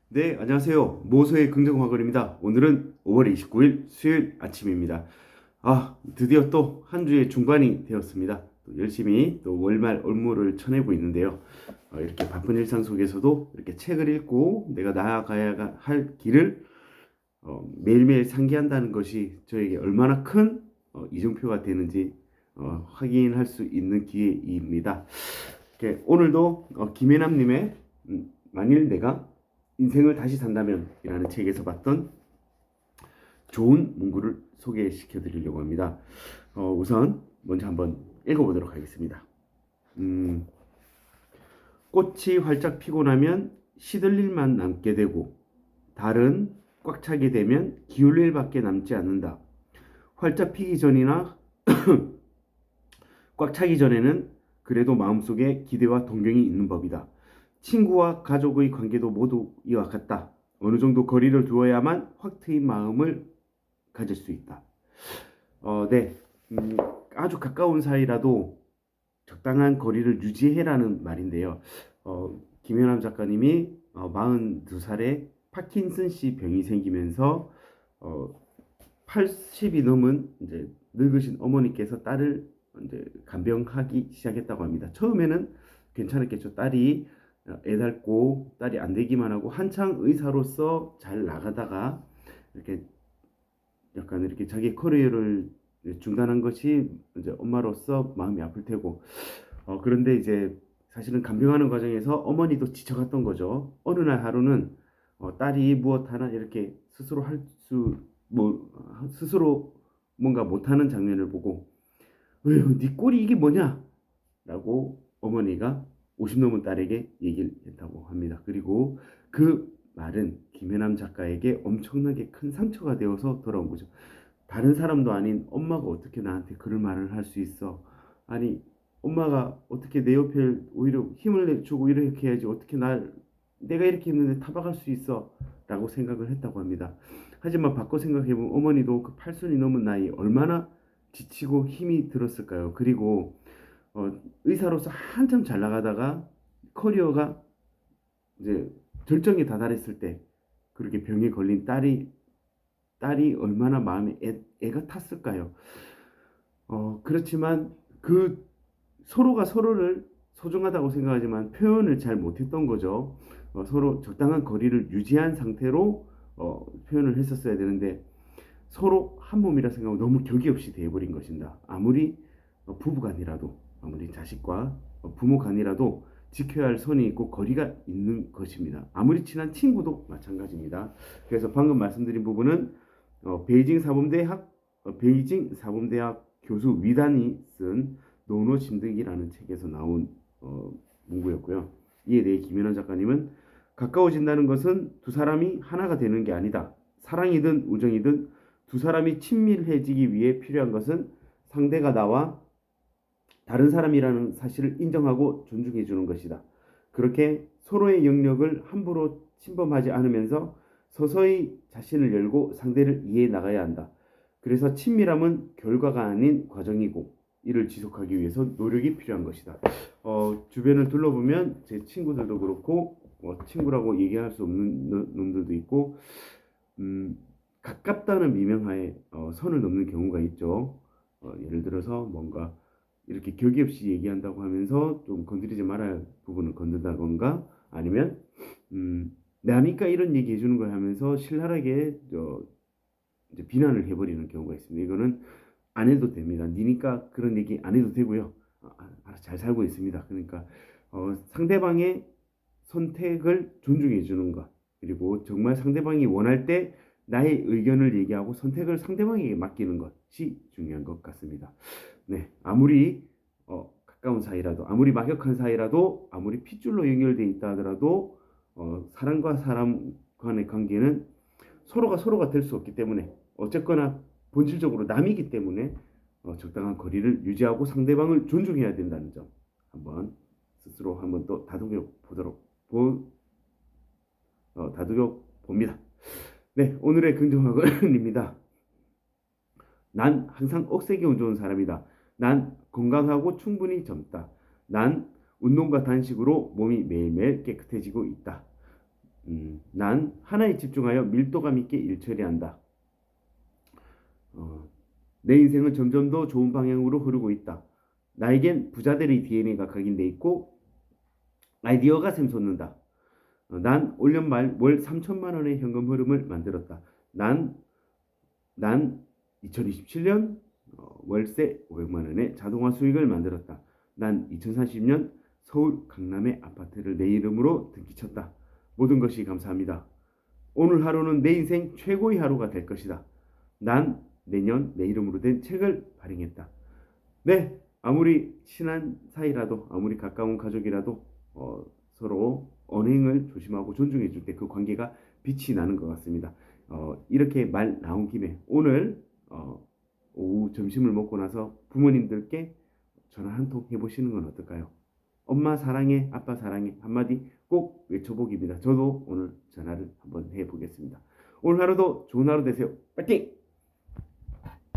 네, 안녕하세요. 모소의 긍정화걸입니다. 오늘은 5월 29일 수요일 아침입니다. 드디어 또 한 주의 중반이 되었습니다. 또 열심히 또 월말 업무를 쳐내고 있는데요. 이렇게 바쁜 일상 속에서도 이렇게 책을 읽고 내가 나아가야 할 길을 매일매일 상기한다는 것이 저에게 얼마나 큰 이정표가 되는지 확인할 수 있는 기회입니다. 이렇게 오늘도 김혜남님의 만일 내가 인생을 다시 산다면 이라는 책에서 봤던 좋은 문구를 소개시켜 드리려고 합니다. 우선 먼저 한번 읽어보도록 하겠습니다. 음, 꽃이 활짝 피고 나면 시들 일만 남게 되고 달은 꽉 차게 되면 기울 일밖에 남지 않는다. 활짝 피기 전이나 꽉 차기 전에는 그래도 마음속에 기대와 동경이 있는 법이다. 친구와 가족의 관계도 모두 이와 같다. 어느 정도 거리를 두어야만 확 트인 마음을 가질 수 있다. 네. 아주 가까운 사이라도 적당한 거리를 유지해라는 말인데요. 김연남 작가님이 42살에 파킨슨씨 병이 생기면서 어, 80이 넘은 이제 늙으신 어머니께서 딸을 이제 간병하기 시작했다고 합니다. 처음에는 괜찮았겠죠. 딸이 애닳고 딸이 안 되기만 하고 한창 의사로서 잘 나가다가 이렇게 약간 이렇게 자기 커리어를 중단한 것이 이제 엄마로서 마음이 아플 테고 그런데 이제 사실은 간병하는 과정에서 어머니도 지쳐갔던 거죠. 어느 날 하루는 딸이 무엇 하나 이렇게 스스로 스스로 뭔가 못하는 장면을 보고 으네 꼴이 이게 뭐냐? 라고 어머니가 50 넘은 딸에게 얘기를 했다고 합니다. 그리고 그 말은 김혜남 작가에게 엄청나게 큰 상처가 되어서 돌아온 거죠. 다른 사람도 아닌 엄마가 어떻게 나한테 그런 말을 할 수 있어? 아니, 엄마가 어떻게 내 옆에 오히려 힘을 내주고 이렇게 해야지 어떻게 내가 이렇게 했는데 타박할 수 있어? 라고 생각을 했다고 합니다. 하지만 바꿔 생각해보면 어머니도 그 8순이 넘은 나이 얼마나 지치고 힘이 들었을까요? 그리고 의사로서 한참 잘 나가다가 커리어가 이제 절정에 다다랐을 때 그렇게 병에 걸린 딸이 얼마나 마음에 애가 탔을까요? 그렇지만 그 서로가 서로를 소중하다고 생각하지만 표현을 잘 못했던 거죠. 서로 적당한 거리를 유지한 상태로 표현을 했었어야 되는데 서로 한 몸이라 생각하고 너무 격이 없이 돼버린 것입니다. 아무리 부부간이라도 아무리 자식과 부모간이라도 지켜야 할 선이 있고 거리가 있는 것입니다. 아무리 친한 친구도 마찬가지입니다. 그래서 방금 말씀드린 부분은 베이징 사범대학 교수 위단이 쓴 노노 진드기라는 책에서 나온 문구였고요. 이에 대해 김연아 작가님은 가까워진다는 것은 두 사람이 하나가 되는 게 아니다. 사랑이든 우정이든 두 사람이 친밀해지기 위해 필요한 것은 상대가 나와 다른 사람이라는 사실을 인정하고 존중해 주는 것이다. 그렇게 서로의 영역을 함부로 침범하지 않으면서 서서히 자신을 열고 상대를 이해해 나가야 한다. 그래서 친밀함은 결과가 아닌 과정이고 이를 지속하기 위해서 노력이 필요한 것이다. 주변을 둘러보면 제 친구들도 그렇고 친구라고 얘기할 수 없는 놈들도 있고 가깝다는 미명하에 선을 넘는 경우가 있죠. 예를 들어서 뭔가 이렇게 격이 없이 얘기한다고 하면서 좀 건드리지 말아야 할 부분을 건든다던가 아니면 나니까 이런 얘기 해주는 거 하면서 신랄하게 이제 비난을 해버리는 경우가 있습니다. 이거는 안 해도 됩니다. 니니까 그런 얘기 안 해도 되고요. 잘 살고 있습니다. 그러니까 상대방의 선택을 존중해 주는 것 그리고 정말 상대방이 원할 때 나의 의견을 얘기하고 선택을 상대방에게 맡기는 것이 중요한 것 같습니다. 네, 아무리 가까운 사이라도 아무리 막역한 사이라도 아무리 핏줄로 연결되어 있다 하더라도 사람과 사람 간의 관계는 서로가 될 수 없기 때문에 어쨌거나 본질적으로 남이기 때문에 적당한 거리를 유지하고 상대방을 존중해야 된다는 점 한번 스스로 한번 또 다독여 봅니다. 네, 오늘의 긍정학원입니다. 난 항상 억세게 운 좋은 사람이다. 난 건강하고 충분히 젊다. 난 운동과 단식으로 몸이 매일매일 깨끗해지고 있다. 난 하나에 집중하여 밀도감 있게 일 처리한다. 어, 내 인생은 점점 더 좋은 방향으로 흐르고 있다. 나에겐 부자들의 DNA가 각인돼 있고 아이디어가 샘솟는다. 난 올 년 말 월 3천만 원의 현금 흐름을 만들었다. 난, 난 2027년 월세 500만 원의 자동화 수익을 만들었다. 난 2030년 서울 강남의 아파트를 내 이름으로 등기쳤다. 모든 것이 감사합니다. 오늘 하루는 내 인생 최고의 하루가 될 것이다. 난 내년 내 이름으로 된 책을 발행했다. 네, 아무리 친한 사이라도 아무리 가까운 가족이라도 서로 언행을 조심하고 존중해 줄 때 그 관계가 빛이 나는 것 같습니다. 이렇게 말 나온 김에 오늘 오후 점심을 먹고 나서 부모님들께 전화 한 통 해보시는 건 어떨까요? 엄마 사랑해, 아빠 사랑해 한마디 꼭 외쳐보기입니다. 저도 오늘 전화를 한번 해보겠습니다. 오늘 하루도 좋은 하루 되세요. 파이팅!